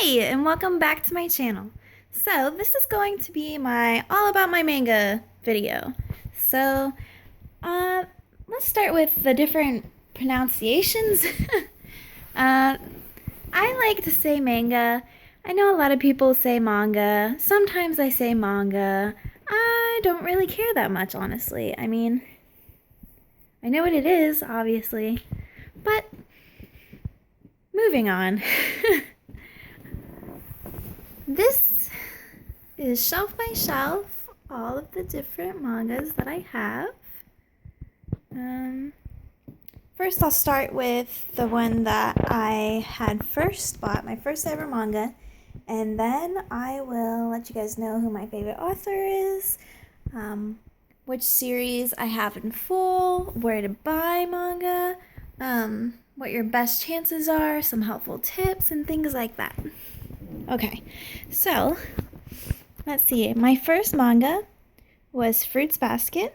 Hi, and welcome back to my channel. So, this is going to be my All About My Manga video. So, uh, let's start with the different pronunciations. uh, I like to say manga. I know a lot of people say manga. Sometimes I say manga. I don't really care that much, honestly. I mean, I know what it is, obviously. But, moving on. This is shelf by shelf, all of the different mangas that I have. First I'll start with the one that I had first bought, my first ever manga, and then I will let you guys know who my favorite author is, which series I have in full, where to buy manga, what your best chances are, some helpful tips, and things like that. Okay, so let's see. My first manga was Fruits Basket.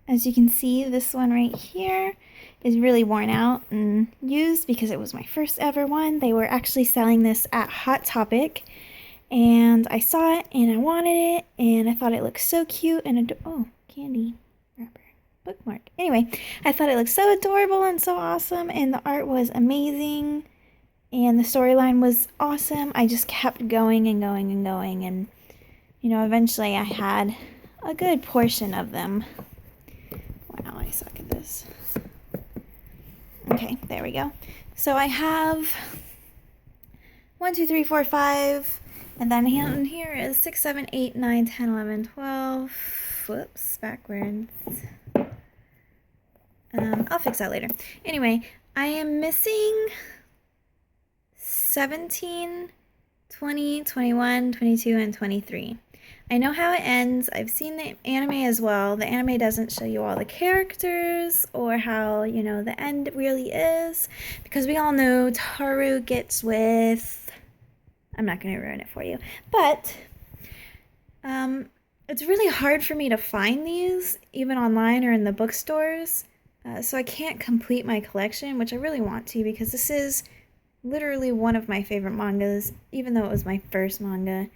As you can see, this one right here is really worn out and used because it was my first ever one. They were actually selling this at Hot Topic, and I saw it and I wanted it, and I thought it looked so cute and oh, candy wrapper bookmark. Anyway, I thought it looked so adorable and so awesome, and the art was amazing. And the storyline was awesome. I just kept going and going and going. And, eventually I had a good portion of them. Wow, I suck at this. Okay, there we go. So I have 1, 2, 3, 4, 5. And then here is 6, 7, 8, 9, 10, 11, 12. Whoops, backwards. I'll fix that later. Anyway, I am missing 17, 20, 21, 22, and 23. I know how it ends. I've seen the anime as well. The anime doesn't show you all the characters or how, the end really is. Because we all know Taru gets with... I'm not going to ruin it for you. But it's really hard for me to find these, even online or in the bookstores. So I can't complete my collection, which I really want to, because this is literally one of my favorite mangas, even though it was my first manga.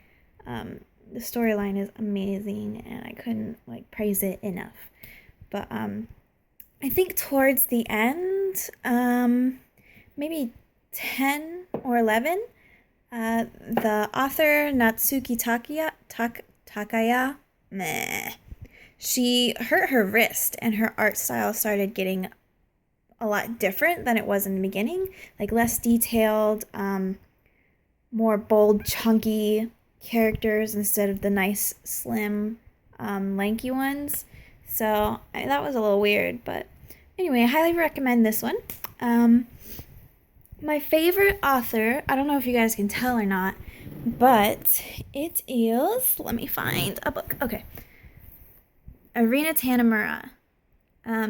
The storyline is amazing, and I couldn't praise it enough. But I think towards the end, maybe 10 or 11, the author Natsuki Takaya, she hurt her wrist, and her art style started getting a lot different than it was in the beginning, like less detailed, more bold, chunky characters instead of the nice, slim, lanky ones. So that was a little weird, but anyway, I highly recommend this one. My favorite author, I don't know if you guys can tell or not, but it is, let me find a book. Okay. Arina Tanimura.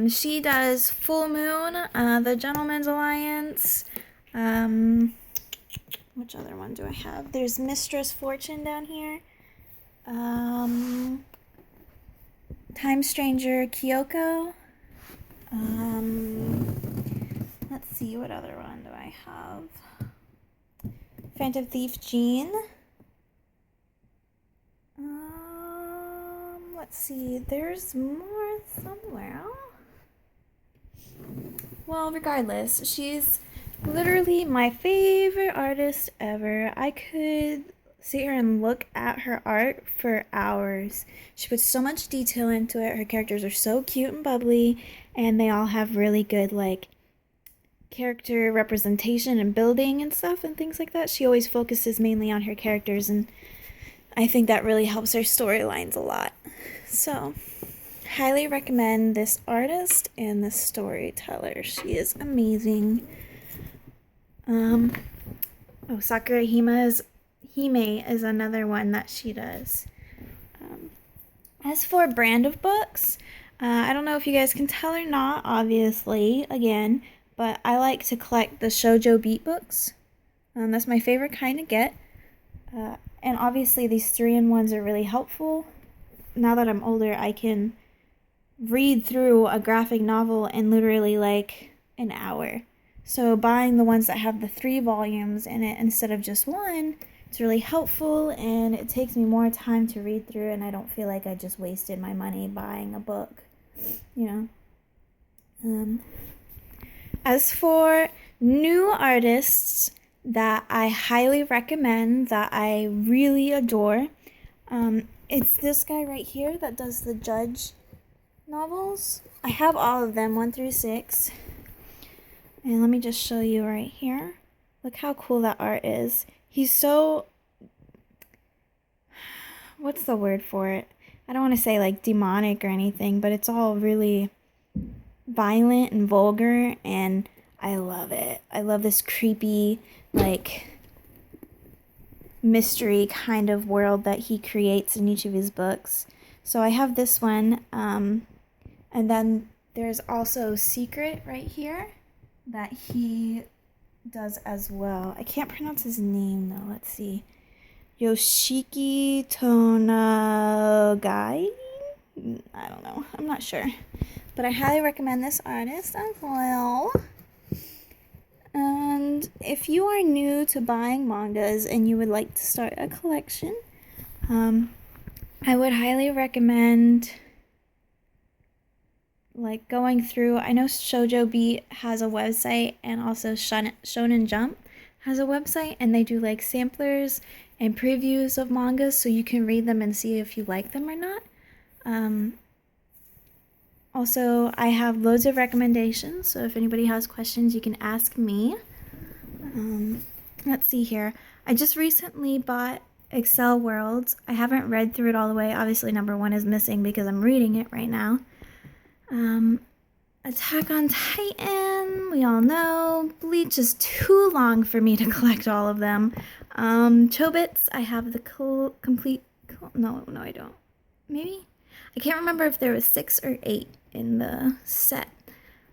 She does Full Moon, The Gentleman's Alliance. Which other one do I have? There's Mistress Fortune down here. Time Stranger Kyoko. Let's see, what other one do I have? Phantom Thief Jean. Let's see, there's more somewhere. Well, regardless, she's literally my favorite artist ever. I could sit here and look at her art for hours. She puts so much detail into it. Her characters are so cute and bubbly, and they all have really good, character representation and building and stuff and things like that. She always focuses mainly on her characters, and I think that really helps her storylines a lot. So, highly recommend this artist and this storyteller. She is amazing. Sakura Hime is another one that she does. As for brand of books, I don't know if you guys can tell or not, obviously, again, but I like to collect the shoujo beat books. That's my favorite kind to get. And obviously these 3-in-1s are really helpful. Now that I'm older, I can read through a graphic novel in literally an hour. So buying the ones that have the 3 volumes in it instead of just one, it's really helpful, and it takes me more time to read through, and I don't feel like I just wasted my money buying a book, you know. As for new artists that I highly recommend, that I really adore, it's this guy right here that does the Judge novels. I have all of them, 1 through 6. And let me just show you right here. Look how cool that art is. He's so... what's the word for it? I don't want to say like demonic or anything, but it's all really violent and vulgar, and I love it. I love this creepy, like, mystery kind of world that he creates in each of his books. So I have this one, and then there's also Secret right here that he does as well. I can't pronounce his name though. Let's see. Yoshiki Tonagai? I don't know. I'm not sure. But I highly recommend this artist as well. And if you are new to buying mangas and you would like to start a collection, I would highly recommend like going through. I know Shoujo Beat has a website, and also Shonen Jump has a website, and they do like samplers and previews of mangas, so you can read them and see if you like them or not. Also, I have loads of recommendations, so if anybody has questions, you can ask me. Let's see here. I just recently bought Excel Worlds. I haven't read through it all the way. Obviously, number 1 is missing because I'm reading it right now. Attack on Titan, we all know. Bleach is too long for me to collect all of them. Chobits, I have the complete... No, I don't. Maybe? I can't remember if there was 6 or 8 in the set.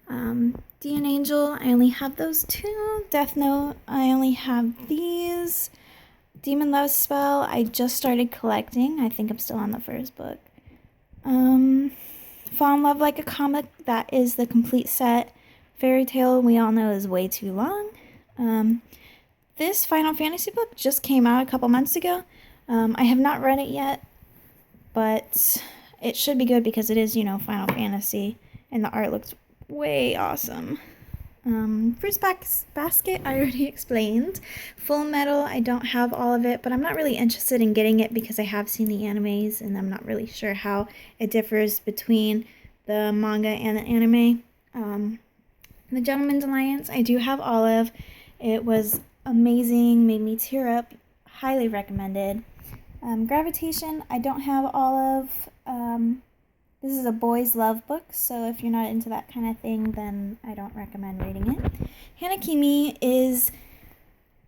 D&A Angel, I only have those 2. Death Note, I only have these. Demon Love Spell, I just started collecting. I think I'm still on the first book. Fall in Love Like a Comic, that is the complete set. Fairy Tail, we all know, is way too long. This Final Fantasy book just came out a couple months ago. I have not read it yet, but it should be good because it is, you know, Final Fantasy, and the art looks way awesome. Fruits Basket, I already explained. Full Metal, I don't have all of it, but I'm not really interested in getting it because I have seen the animes, and I'm not really sure how it differs between the manga and the anime. The Gentleman's Alliance, I do have all of. It was amazing, made me tear up, highly recommended. Gravitation, I don't have all of. This is a boys' love book, so if you're not into that kind of thing, then I don't recommend reading it. Hanakimi is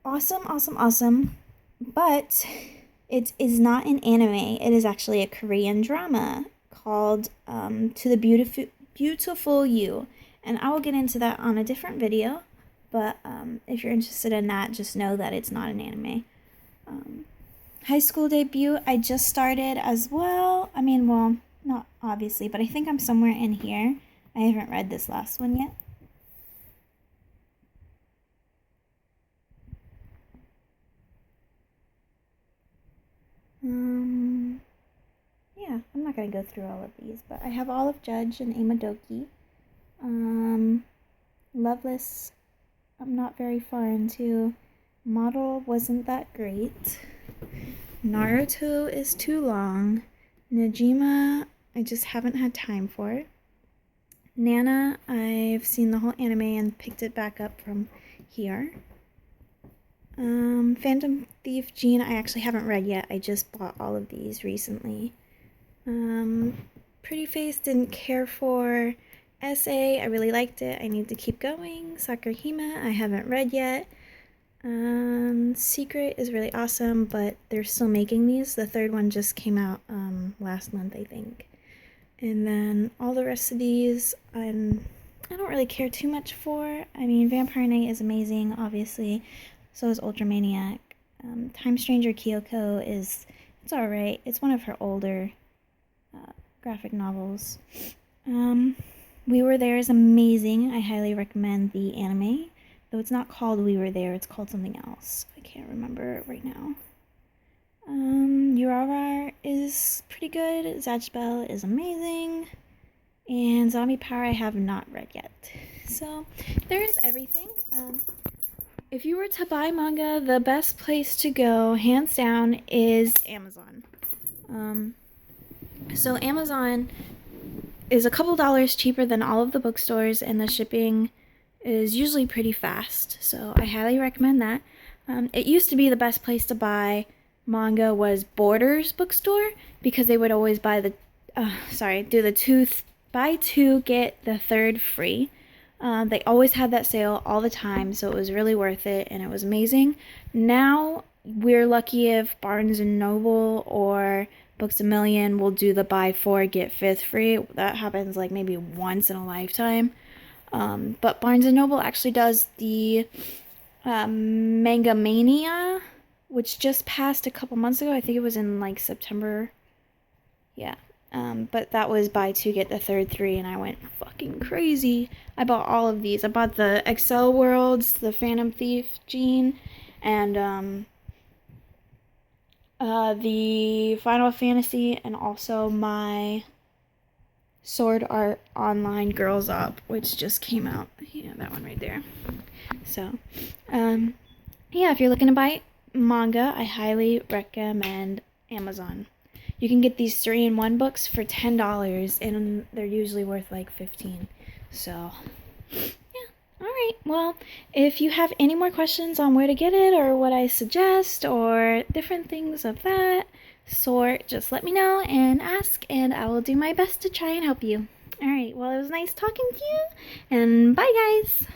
awesome, but it is not an anime. It is actually a Korean drama called To the Beautiful You, and I will get into that on a different video, but if you're interested in that, just know that it's not an anime. High School Debut, I just started as well. I mean, well, not obviously, but I think I'm somewhere in here. I haven't read this last one yet. Yeah, I'm not going to go through all of these, but I have all of Judge and Amadoki. Loveless, I'm not very far into. Model wasn't that great. Naruto is too long. Najima, I just haven't had time for it. Nana, I've seen the whole anime and picked it back up from here. Phantom Thief Jean, I actually haven't read yet. I just bought all of these recently. Pretty Face, didn't care for. Essay, I really liked it. I need to keep going. Sakurahime, I haven't read yet. Secret is really awesome, but they're still making these. The 3rd one just came out last month, I think. And then all the rest of these, I don't really care too much for. I mean, Vampire Knight is amazing, obviously. So is Ultramaniac. Time Stranger Kyoko it's alright. It's one of her older graphic novels. We Were There is amazing. I highly recommend the anime. It's not called We Were There, it's called something else. I can't remember right now. Urarar is pretty good. Zatchbell is amazing. And Zombie Power I have not read yet. So there is everything. If you were to buy manga, the best place to go, hands down, is Amazon. So Amazon is a couple dollars cheaper than all of the bookstores, and the shipping is usually pretty fast. So I highly recommend that. It used to be the best place to buy manga was Borders bookstore, because they would always buy the buy two get the third free. They always had that sale all the time, so it was really worth it, and it was amazing. Now we're lucky if Barnes and Noble or Books A Million will do the buy four get fifth free. That happens like maybe once in a lifetime. But Barnes and Noble actually does the Manga Mania, which just passed a couple months ago. I think it was in like September. Yeah. But that was buy two get the third free, and I went fucking crazy. I bought all of these. I bought the Excel Worlds, the Phantom Thief Gene, and the Final Fantasy, and also my Sword Art Online Girls Up, which just came out. Yeah, that one right there. So, yeah, if you're looking to buy manga, I highly recommend Amazon. You can get these 3-in-1 books for $10, and they're usually worth like $15. So, yeah. Alright, well, if you have any more questions on where to get it, or what I suggest, or different things of that sort, just let me know and ask, and I will do my best to try and help you. Alright, well, it was nice talking to you, and bye, guys!